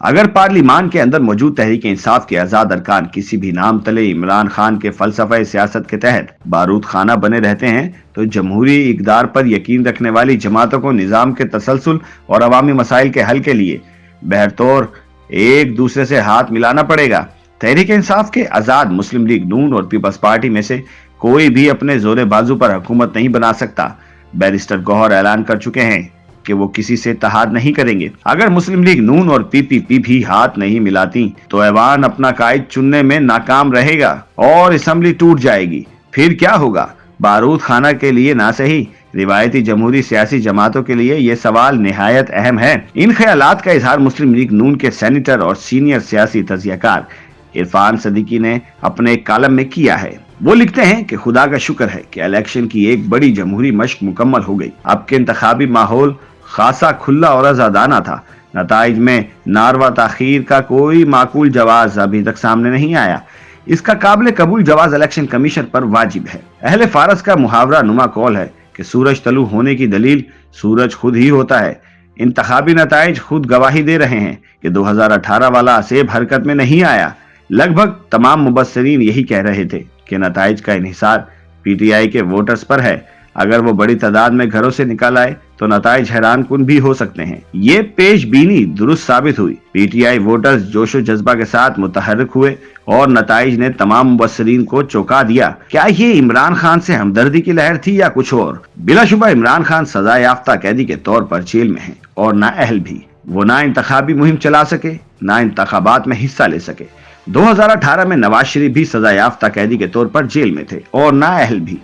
اگر پارلیمان کے اندر موجود تحریک انصاف کے آزاد ارکان کسی بھی نام تلے عمران خان کے فلسفہ سیاست کے تحت بارود خانہ بنے رہتے ہیں تو جمہوری اقدار پر یقین رکھنے والی جماعتوں کو نظام کے تسلسل اور عوامی مسائل کے حل کے لیے بہرطور ایک دوسرے سے ہاتھ ملانا پڑے گا۔ تحریک انصاف کے آزاد، مسلم لیگ نون اور پیپلز پارٹی میں سے کوئی بھی اپنے زور بازو پر حکومت نہیں بنا سکتا۔ بیرسٹر گوہر اعلان کر چکے ہیں کہ وہ کسی سے اتحاد نہیں کریں گے۔ اگر مسلم لیگ نون اور پی پی پی بھی ہاتھ نہیں ملاتی تو ایوان اپنا قائد چننے میں ناکام رہے گا اور اسمبلی ٹوٹ جائے گی۔ پھر کیا ہوگا؟ بارود خانہ کے لیے نہ صحیح، روایتی جمہوری سیاسی جماعتوں کے لیے یہ سوال نہایت اہم ہے۔ ان خیالات کا اظہار مسلم لیگ نون کے سینیٹر اور سینئر سیاسی تجزیہ کار عرفان صدیقی نے اپنے ایک کالم میں کیا ہے۔ وہ لکھتے ہیں کہ خدا کا شکر ہے کہ الیکشن کی ایک بڑی جمہوری مشق مکمل ہو گئی۔ اب کے انتخابی ماحول خاصا کھلا اور آزادانہ تھا۔ نتائج میں ناروا تاخیر کا کوئی معقول جواز ابھی تک سامنے نہیں آیا۔ اس کا قابل قبول جواز الیکشن کمیشن پر واجب ہے۔ اہل فارس کا محاورہ نما قول ہے کہ سورج طلوع ہونے کی دلیل سورج خود ہی ہوتا ہے۔ انتخابی نتائج خود گواہی دے رہے ہیں کہ 2018 والا اسیب حرکت میں نہیں آیا۔ لگ بھگ تمام مبصرین یہی کہہ رہے تھے کہ نتائج کا انحصار پی ٹی آئی کے ووٹرز پر ہے۔ اگر وہ بڑی تعداد میں گھروں سے نکل آئے تو نتائج حیران کن بھی ہو سکتے ہیں۔ یہ پیش بینی درست ثابت ہوئی۔ پی ٹی آئی ووٹرز جوش و جذبہ کے ساتھ متحرک ہوئے اور نتائج نے تمام مبصرین کو چونکا دیا۔ کیا یہ عمران خان سے ہمدردی کی لہر تھی یا کچھ اور؟ بلا شبہ عمران خان سزا یافتہ قیدی کے طور پر جیل میں ہیں اور نااہل بھی۔ وہ نہ انتخابی مہم چلا سکے نہ انتخابات میں حصہ لے سکے۔ 2018 میں نواز شریف بھی سزا یافتہ قیدی کے طور پر جیل میں تھے اور نااہل بھی۔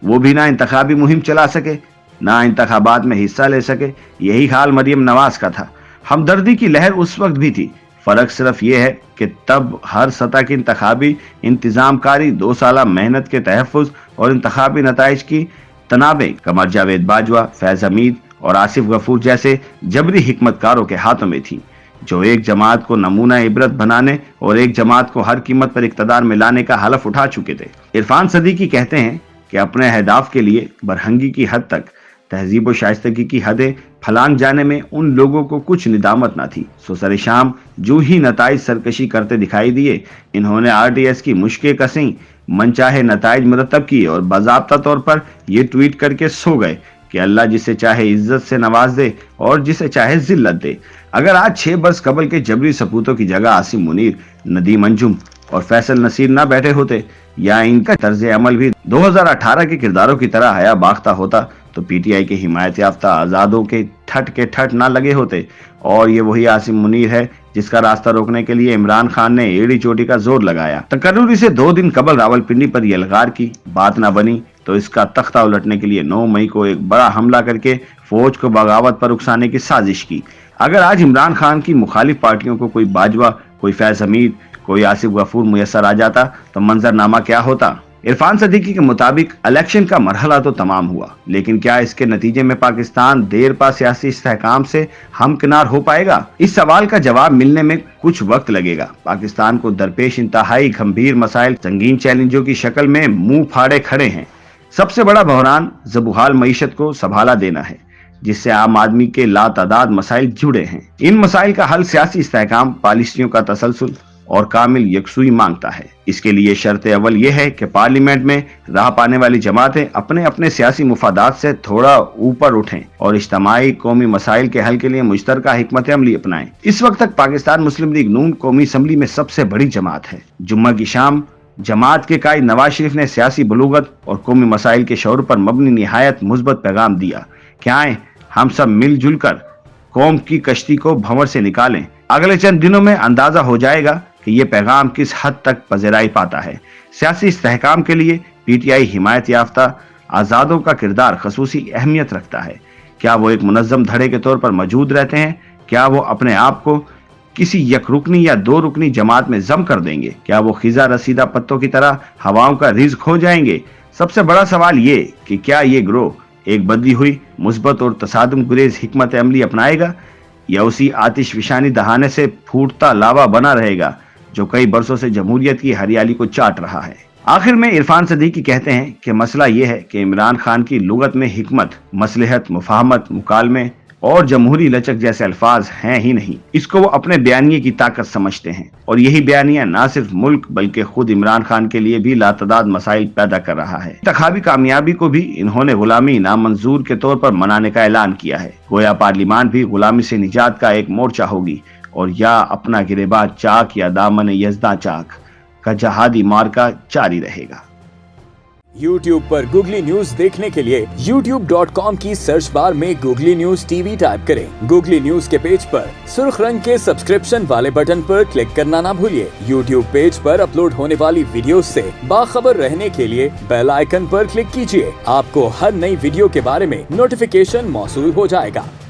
وہ بھی نہ انتخابی مہم چلا سکے نہ انتخابات میں حصہ لے سکے۔ یہی حال مریم نواز کا تھا۔ ہمدردی کی لہر اس وقت بھی تھی، فرق صرف یہ ہے کہ تب ہر سطح کی انتخابی انتظام کاری، 2 سالہ محنت کے تحفظ اور انتخابی نتائج کی تنابیں قمر جاوید باجوہ، فیض حمید اور آصف غفور جیسے جبری حکمت کاروں کے ہاتھوں میں تھی، جو ایک جماعت کو نمونہ عبرت بنانے اور ایک جماعت کو ہر قیمت پر اقتدار میں لانے کا حلف اٹھا چکے تھے۔ عرفان صدیقی کہتے ہیں کہ اپنے اہداف کے لیے برہنگی کی حد تک تہذیب و شائستگی کی حدیں پھلانگ جانے میں ان لوگوں کو کچھ ندامت نہ تھی۔ سو سر شام جو ہی نتائج سرکشی کرتے دکھائی دیے، انہوں نے آر ٹی ایس کی مشقیں کسیں، من چاہے نتائج مرتب کیے اور باضابطہ طور پر یہ ٹویٹ کر کے سو گئے کہ اللہ جسے چاہے عزت سے نواز دے اور جسے چاہے ذلت دے۔ اگر آج 6 برس قبل کے جبری سپوتوں کی جگہ عاصم منیر، ندیم انجم اور فیصل نصیر نہ بیٹھے ہوتے یا ان کا طرز عمل بھی 2018 کے کرداروں کی طرح حیا باختہ ہوتا تو پی ٹی آئی کے حمایت یافتہ آزادوں کے ٹھٹ نہ لگے ہوتے۔ اور یہ وہی عاصم منیر ہے جس کا راستہ روکنے کے لیے عمران خان نے ایڑی چوٹی کا زور لگایا۔ تقرری سے 2 دن قبل راولپنڈی پر یہ الغار کی بات نہ بنی تو اس کا تختہ الٹنے کے لیے 9 مئی کو ایک بڑا حملہ کر کے فوج کو بغاوت پر اکسانے کی سازش کی۔ اگر آج عمران خان کی مخالف پارٹیوں کو کوئی باجوہ، کوئی فیض حمید، کوئی آصف غفور میسر آ جاتا تو منظرنامہ کیا ہوتا؟ عرفان صدیقی کے مطابق الیکشن کا مرحلہ تو تمام ہوا، لیکن کیا اس کے نتیجے میں پاکستان دیر پا سیاسی استحکام سے ہمکنار ہو پائے گا؟ اس سوال کا جواب ملنے میں کچھ وقت لگے گا۔ پاکستان کو درپیش انتہائی گھمبیر مسائل سنگین چیلنجوں کی شکل میں منہ پھاڑے کھڑے ہیں۔ سب سے بڑا بحران زبوحال معیشت کو سنبھالا دینا ہے، جس سے عام آدمی کے لاتعداد مسائل جڑے ہیں۔ ان مسائل کا حل سیاسی استحکام، پالیسیوں کا تسلسل اور کامل یکسوئی مانگتا ہے۔ اس کے لیے شرط اول یہ ہے کہ پارلیمنٹ میں راہ پانے والی جماعتیں اپنے اپنے سیاسی مفادات سے تھوڑا اوپر اٹھیں اور اجتماعی قومی مسائل کے حل کے لیے مشترکہ حکمت عملی اپنائیں۔ اس وقت تک پاکستان مسلم لیگ نون قومی اسمبلی میں سب سے بڑی جماعت ہے۔ جمعہ کی شام جماعت کے قائد نواز شریف نے سیاسی بلوغت اور قومی مسائل کے شعور پر مبنی نہایت مثبت پیغام دیا کہ آئیں ہم سب مل جل کر قوم کی کشتی کو بھنور سے نکالیں۔ اگلے چند دنوں میں اندازہ ہو جائے گا کہ یہ پیغام کس حد تک پذیرائی پاتا ہے۔ سیاسی استحکام کے لیے پی ٹی آئی حمایت یافتہ آزادوں کا کردار خصوصی اہمیت رکھتا ہے۔ کیا وہ ایک منظم دھڑے کے طور پر موجود رہتے ہیں؟ کیا وہ اپنے آپ کو کسی یک رکنی یا 2 رکنی جماعت میں ضم کر دیں گے؟ کیا وہ خزاں رسیدہ پتوں کی طرح ہواؤں کا رزق ہو جائیں گے؟ سب سے بڑا سوال یہ کہ کیا یہ گروہ ایک بدلی ہوئی مثبت اور تصادم گریز حکمت عملی اپنائے گا یا اسی آتش فشانی دہانے سے پھوٹتا لاوا بنا رہے گا جو کئی برسوں سے جمہوریت کی ہریالی کو چاٹ رہا ہے؟ آخر میں عرفان صدیقی کہتے ہیں کہ مسئلہ یہ ہے کہ عمران خان کی لغت میں حکمت، مصلحت، مفاہمت، مکالمے اور جمہوری لچک جیسے الفاظ ہیں ہی نہیں۔ اس کو وہ اپنے بیانیے کی طاقت سمجھتے ہیں، اور یہی بیانیہ نہ صرف ملک بلکہ خود عمران خان کے لیے بھی لاتعداد مسائل پیدا کر رہا ہے۔ انتخابی کامیابی کو بھی انہوں نے غلامی نامنظور کے طور پر منانے کا اعلان کیا ہے۔ گویا پارلیمان بھی غلامی سے نجات کا ایک مورچہ ہوگی، اور یا اپنا گریباں چاک یا دامن یزداں چاک کا جہادی مارکا جاری رہے گا۔ YouTube پر گوگلی نیوز دیکھنے کے لیے youtube.com کی سرچ بار میں googly news T V type کریں۔ گوگلی نیوز کے پیج پر سرخ رنگ کے سبسکرپشن والے بٹن پر کلک کرنا نہ بھولیے۔ YouTube پیج پر اپلوڈ ہونے والی ویڈیوز سے باخبر رہنے کے لیے بیل آئیکن پر کلک کیجیے۔ آپ کو ہر نئی ویڈیو کے بارے میں نوٹیفیکیشن موصول ہو جائے گا۔